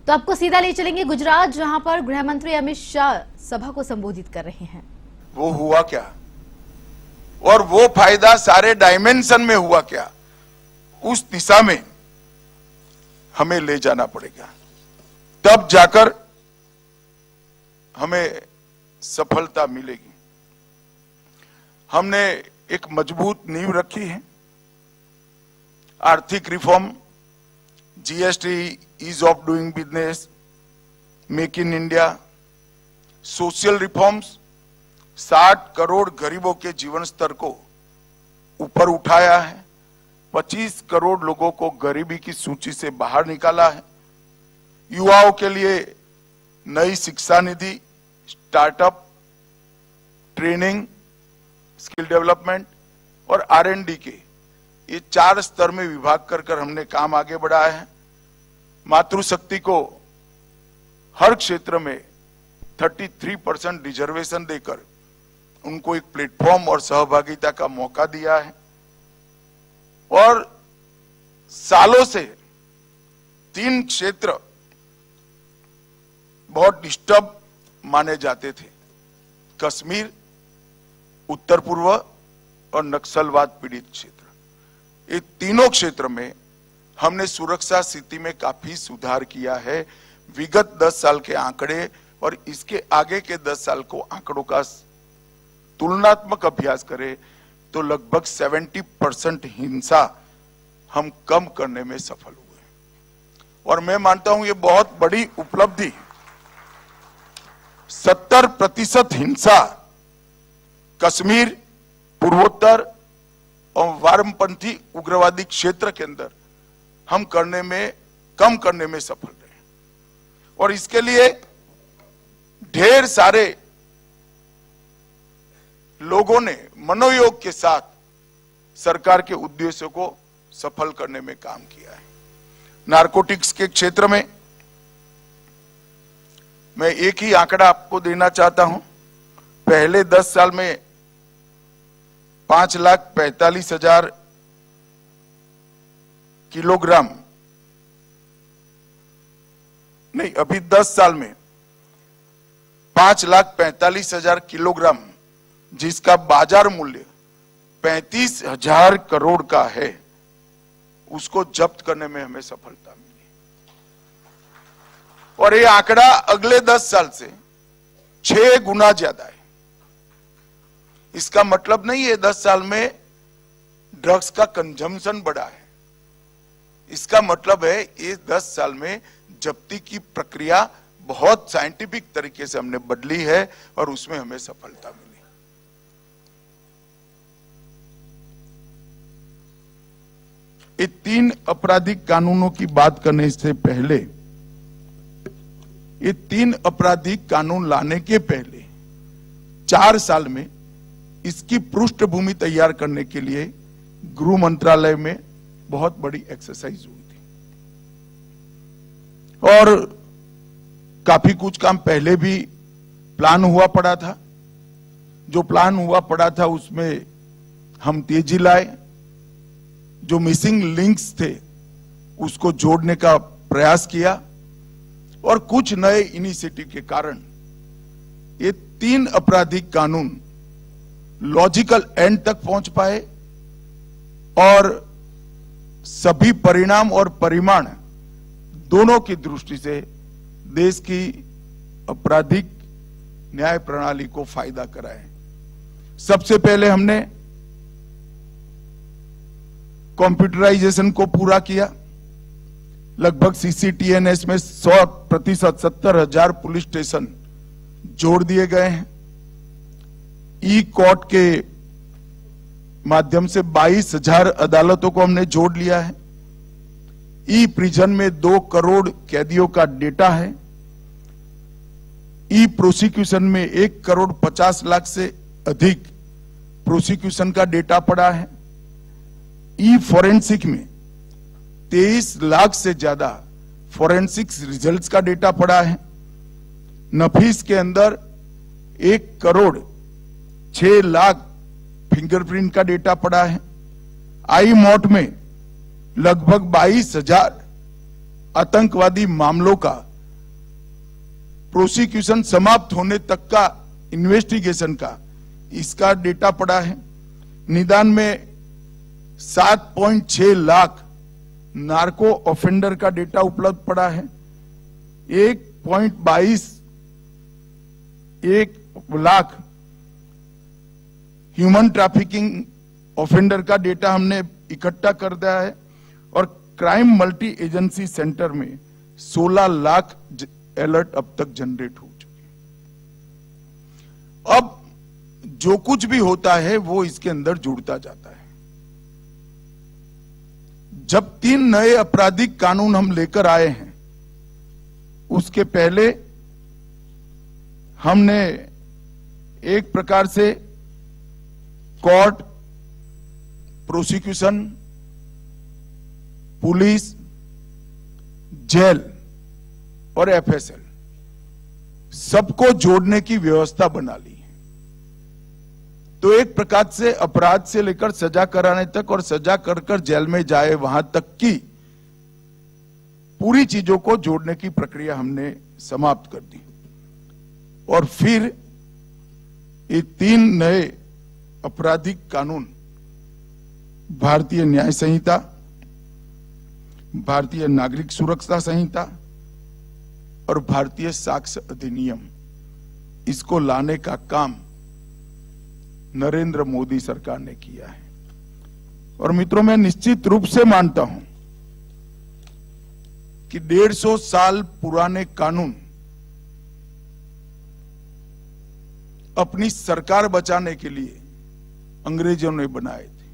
तो आपको सीधा ले चलेंगे गुजरात, जहां पर गृह मंत्री अमित शाह सभा को संबोधित कर रहे हैं। वो हुआ क्या और वो फायदा सारे डायमेंशन में हुआ क्या, उस दिशा में हमें ले जाना पड़ेगा, तब जाकर हमें सफलता मिलेगी। हमने एक मजबूत नींव रखी है। आर्थिक reform, GST, ease of doing business, make in India, social reforms, 60 crore गरीबों के जीवन स्तर को ऊपर उठाया है, 25 करोड़ लोगों को गरीबी की सूची से बाहर निकाला है। युवाओं के लिए नई शिक्षा निधि, स्टार्टअप, ट्रेनिंग, स्किल डेवलपमेंट और R&D के ये 4 स्तर में विभाग कर हमने काम आगे बढ़ाया है। मातृशक्ति को हर क्षेत्र में 33% रिजर्वेशन देकर उनको एक प्लेटफॉर्म और सहभागिता का मौका दिया है। और सालों से 3 क्षेत्र बहुत डिस्टर्ब माने जाते थे, कश्मीर, उत्तर पूर्व और नक्सलवाद पीड़ित क्षेत्र। ये तीनों क्षेत्र में हमने सुरक्षा स्थिति में काफी सुधार किया है। विगत 10 साल के आंकड़े और इसके आगे के 10 साल को आंकड़ों का तुलनात्मक अभ्यास करें तो लगभग 70% हिंसा हम कम करने में सफल हुए और मैं मानता हूं ये बहुत बड़ी उपलब्धि। 70% हिंसा कश्मीर, पूर्वोत्तर और वामपंथी उग्रवादी क्षेत्र के अंदर हम कम करने में सफल रहे और इसके लिए ढेर सारे लोगों ने मनोयोग के साथ सरकार के उद्देश्यों को सफल करने में काम किया है। नारकोटिक्स के क्षेत्र में मैं एक ही आंकड़ा आपको देना चाहता हूं। पहले 10 साल में 5,45,000 किलोग्राम नहीं, अभी 10 साल में 5,45,000 किलोग्राम, जिसका बाजार मूल्य 35,000 करोड़ का है, उसको जब्त करने में हमें सफलता मिली और ये आंकड़ा अगले 10 साल से 6 गुना ज्यादा है। इसका मतलब नहीं है 10 साल में ड्रग्स का कंजम्पशन बढ़ा है, इसका मतलब है ये 10 साल में जब्ती की प्रक्रिया बहुत साइंटिफिक तरीके से हमने बदली है और उसमें हमें सफलता मिली। ये 3 आपराधिक कानूनों की बात करने से पहले, ये 3 आपराधिक कानून लाने के पहले 4 साल में इसकी पृष्ठभूमि तैयार करने के लिए गृह मंत्रालय में बहुत बड़ी एक्सरसाइज हुई थी और काफी कुछ काम पहले भी प्लान हुआ पड़ा था। जो प्लान हुआ पड़ा था उसमें हम तेजी लाए, जो मिसिंग लिंक्स थे उसको जोड़ने का प्रयास किया और कुछ नए इनिशिएटिव के कारण ये 3 आपराधिक कानून लॉजिकल एंड तक पहुंच पाए और सभी परिणाम और परिमाण दोनों की दृष्टि से देश की आपराधिक न्याय प्रणाली को फायदा कराए। सबसे पहले हमने कंप्यूटराइजेशन को पूरा किया। लगभग CCTNS में 100% 70,000 पुलिस स्टेशन जोड़ दिए गए हैं। ई कोर्ट के माध्यम से 22,000 अदालतों को हमने जोड़ लिया है। ई प्रिजन में 2 करोड़ कैदियों का डेटा है। ई प्रोसिक्यूशन में 1 करोड़ 50 लाख से अधिक प्रोसिक्यूशन का डेटा पड़ा है। ई फोरेंसिक में 23 लाख से ज्यादा फोरेंसिक्स रिजल्ट्स का डेटा पड़ा है। नफीस के अंदर 1 करोड़ 6 लाख फिंगरप्रिंट का डेटा पड़ा है। आई मॉट में लगभग 22,000 आतंकवादी मामलों का प्रोसिक्यूशन समाप्त होने तक का इन्वेस्टिगेशन का इसका डेटा पड़ा है। निदान में 7.6 लाख नार्को ऑफेंडर का डेटा उपलब्ध पड़ा है। 1.22 लाख ह्यूमन ट्रैफिकिंग ऑफेंडर का डेटा हमने इकट्ठा कर दिया है और क्राइम मल्टी एजेंसी सेंटर में 16 लाख अलर्ट अब तक जनरेट हो चुके हैं। अब जो कुछ भी होता है वो इसके अंदर जुड़ता जाता है। जब 3 नए आपराधिक कानून हम लेकर आए हैं, उसके पहले हमने एक प्रकार से कोर्ट, प्रोसिक्यूशन, पुलिस, जेल और एफएसएल सबको जोड़ने की व्यवस्था बना ली है। तो एक प्रकार से अपराध से लेकर सजा कराने तक और सजा कर जेल में जाए वहां तक की पूरी चीजों को जोड़ने की प्रक्रिया हमने समाप्त कर दी। और फिर ये 3 नए आपराधिक कानून, भारतीय न्याय संहिता, भारतीय नागरिक सुरक्षा संहिता और भारतीय साक्ष्य अधिनियम, इसको लाने का काम नरेंद्र मोदी सरकार ने किया है। और मित्रों, मैं निश्चित रूप से मानता हूं कि 150 साल पुराने कानून अपनी सरकार बचाने के लिए अंग्रेजों ने बनाए थे।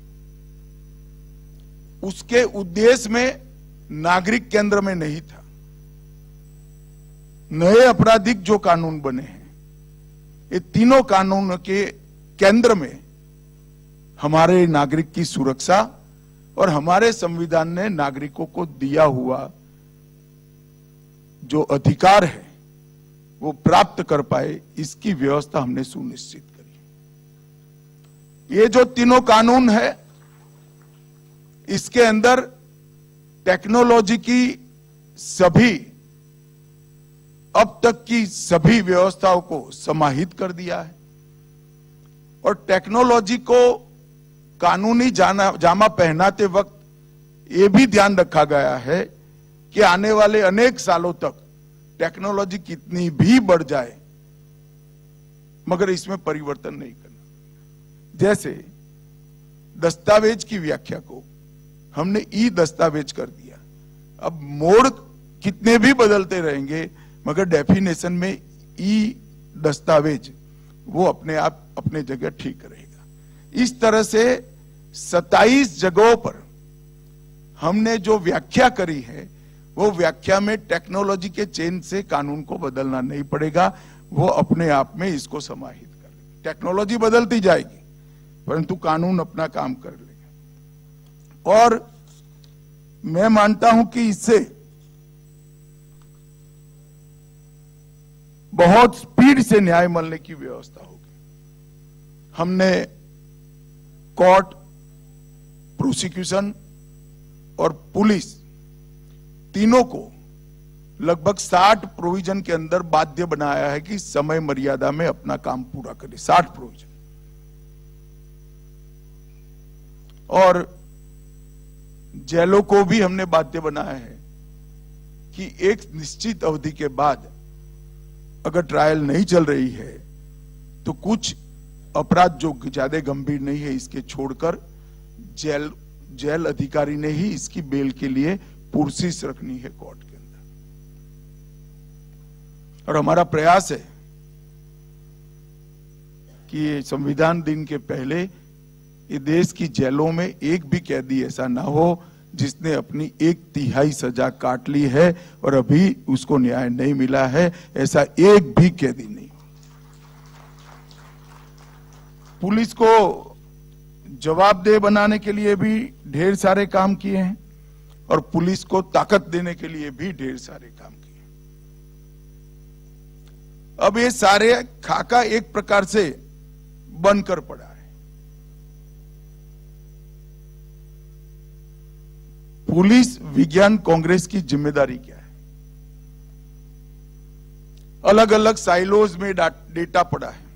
उसके उद्देश्य में नागरिक केंद्र में नहीं था। नए आपराधिक जो कानून बने हैं, ये तीनों कानून के केंद्र में हमारे नागरिक की सुरक्षा और हमारे संविधान ने नागरिकों को दिया हुआ जो अधिकार है वो प्राप्त कर पाए, इसकी व्यवस्था हमने सुनिश्चित करी। ये जो तीनों कानून है, इसके अंदर टेक्नोलॉजी की सभी अब तक की सभी व्यवस्थाओं को समाहित कर दिया है और टेक्नोलॉजी को कानूनी जामा पहनाते वक्त यह भी ध्यान रखा गया है कि आने वाले अनेक सालों तक टेक्नोलॉजी कितनी भी बढ़ जाए मगर इसमें परिवर्तन नहीं करना। जैसे दस्तावेज की व्याख्या को हमने ई दस्तावेज कर दिया। अब मोड़ कितने भी बदलते रहेंगे मगर डेफिनेशन में ई दस्तावेज वो अपने आप अपने जगह ठीक रहेगा। इस तरह से 27 जगहों पर हमने जो व्याख्या करी है वो व्याख्या में टेक्नोलॉजी के चेंज से कानून को बदलना नहीं पड़ेगा, वो अपने आप में इसको समाहित कर लेगी। टेक्नोलॉजी बदलती जाएगी परंतु कानून अपना काम कर लेगा। और मैं मानता हूं कि इससे बहुत स्पीड से न्याय मिलने की व्यवस्था होगी। हमने कोर्ट, प्रोसिक्यूशन और पुलिस तीनों को लगभग 60 प्रोविजन के अंदर बाध्य बनाया है कि समय मर्यादा में अपना काम पूरा करे। 60 प्रोविजन। और जेलों को भी हमने बाध्य बनाया है कि एक निश्चित अवधि के बाद अगर ट्रायल नहीं चल रही है तो कुछ अपराध जो ज्यादा गंभीर नहीं है इसके छोड़कर जेल अधिकारी ने ही इसकी बेल के लिए पुरसिस रखनी है कोर्ट के अंदर। और हमारा प्रयास है कि संविधान दिन के पहले ये देश की जेलों में एक भी कैदी ऐसा ना हो जिसने अपनी 1/3 सजा काट ली है और अभी उसको न्याय नहीं मिला है, ऐसा एक भी कैदी नहीं। पुलिस को जवाबदेह बनाने के लिए भी ढेर सारे काम किए हैं और पुलिस को ताकत देने के लिए भी ढेर सारे काम किए। अब ये सारे खाका एक प्रकार से बनकर पड़ा है। पुलिस विज्ञान कांग्रेस की जिम्मेदारी क्या है? अलग अलग साइलोज में डेटा पड़ा है।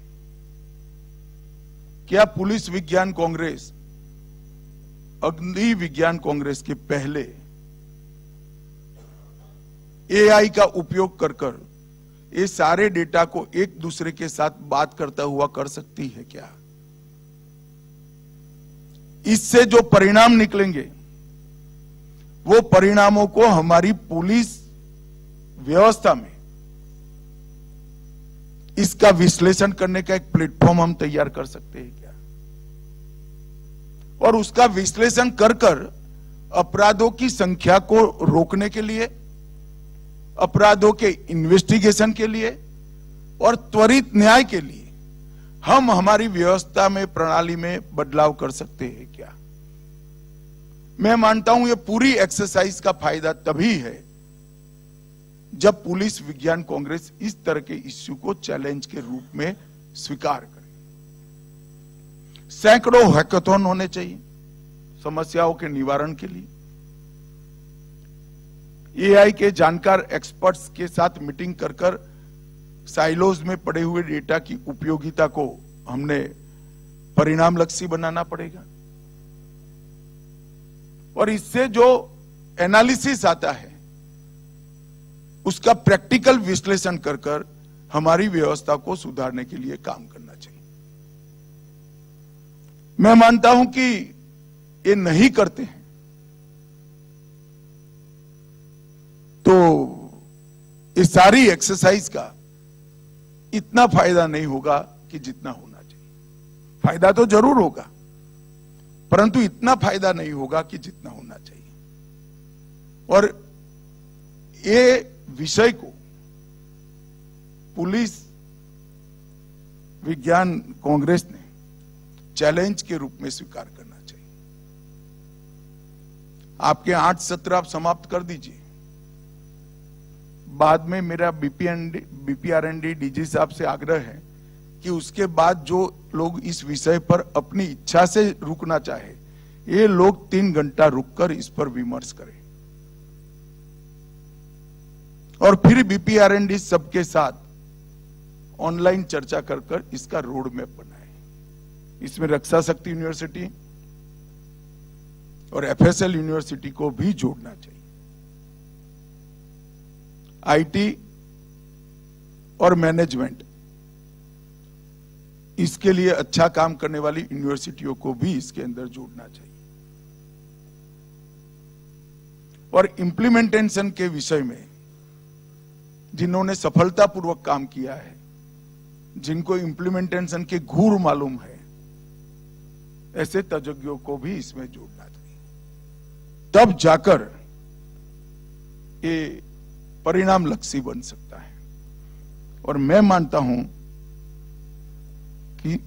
क्या पुलिस विज्ञान कांग्रेस अग्नि विज्ञान कांग्रेस के पहले एआई का उपयोग कर ये सारे डेटा को एक दूसरे के साथ बात करता हुआ कर सकती है क्या? इससे जो परिणाम निकलेंगे वो परिणामों को हमारी पुलिस व्यवस्था में इसका विश्लेषण करने का एक प्लेटफॉर्म हम तैयार कर सकते हैं क्या? और उसका विश्लेषण कर अपराधों की संख्या को रोकने के लिए, अपराधों के इन्वेस्टिगेशन के लिए और त्वरित न्याय के लिए हम हमारी व्यवस्था में, प्रणाली में बदलाव कर सकते हैं क्या? मैं मानता हूं ये पूरी एक्सरसाइज का फायदा तभी है जब पुलिस विज्ञान कांग्रेस इस तरह के इश्यू को चैलेंज के रूप में स्वीकार करे। सैकड़ों हैकाथॉन होने चाहिए समस्याओं के निवारण के लिए। एआई के जानकार एक्सपर्ट्स के साथ मीटिंग कर साइलोज में पड़े हुए डेटा की उपयोगिता को हमने परिणाम लक्षी बनाना पड़ेगा और इससे जो एनालिसिस आता है उसका प्रैक्टिकल विश्लेषण कर हमारी व्यवस्था को सुधारने के लिए काम करना चाहिए। मैं मानता हूं कि ये नहीं करते हैं तो इस सारी एक्सरसाइज का इतना फायदा नहीं होगा कि जितना होना चाहिए। फायदा तो जरूर होगा परंतु इतना फायदा नहीं होगा कि जितना होना चाहिए। और ये विषय को पुलिस विज्ञान कांग्रेस ने चैलेंज के रूप में स्वीकार करना चाहिए। आपके 8 सत्र आप समाप्त कर दीजिए। बाद में मेरा बीपीआरएनडी डीजी साहब से आग्रह है कि उसके बाद जो लोग इस विषय पर अपनी इच्छा से रुकना चाहे ये लोग 3 घंटा रुककर इस पर विमर्श करें और फिर बीपीआरएनडी सबके साथ ऑनलाइन चर्चा कर इसका रोड मैप बनाए। इसमें रक्षा शक्ति यूनिवर्सिटी और एफएसएल यूनिवर्सिटी को भी जोड़ना चाहिए। आईटी और मैनेजमेंट इसके लिए अच्छा काम करने वाली यूनिवर्सिटियों को भी इसके अंदर जोड़ना चाहिए। और इंप्लीमेंटेशन के विषय में जिन्होंने सफलतापूर्वक काम किया है, जिनको इंप्लीमेंटेशन के गुर मालूम है, ऐसे तज्ञों को भी इसमें जोड़ना चाहिए। तब जाकर ये परिणाम लक्षी बन सकता है। और मैं मानता हूं कि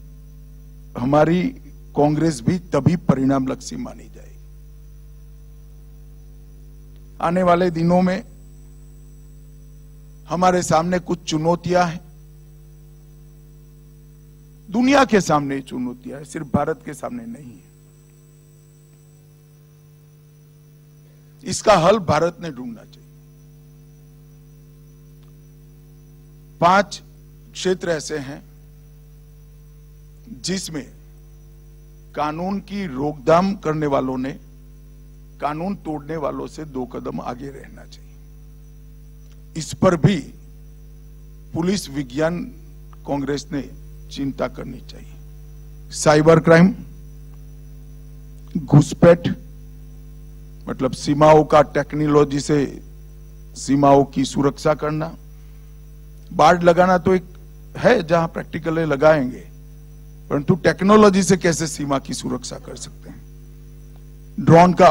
हमारी कांग्रेस भी तभी परिणाम लक्षी मानी जाएगी। आने वाले दिनों में हमारे सामने कुछ चुनौतियां हैं, दुनिया के सामने चुनौतियां हैं, सिर्फ भारत के सामने नहीं है। इसका हल भारत ने ढूंढना चाहिए। 5 क्षेत्र ऐसे हैं जिसमें कानून की रोकथाम करने वालों ने कानून तोड़ने वालों से 2 कदम आगे रहना चाहिए। इस पर भी पुलिस विज्ञान कांग्रेस ने चिंता करनी चाहिए। साइबर क्राइम, घुसपैठ मतलब सीमाओं का टेक्नोलॉजी से सीमाओं की सुरक्षा करना। बाड़ लगाना तो एक है जहां प्रैक्टिकली लगाएंगे, परंतु टेक्नोलॉजी से कैसे सीमा की सुरक्षा कर सकते हैं। ड्रोन का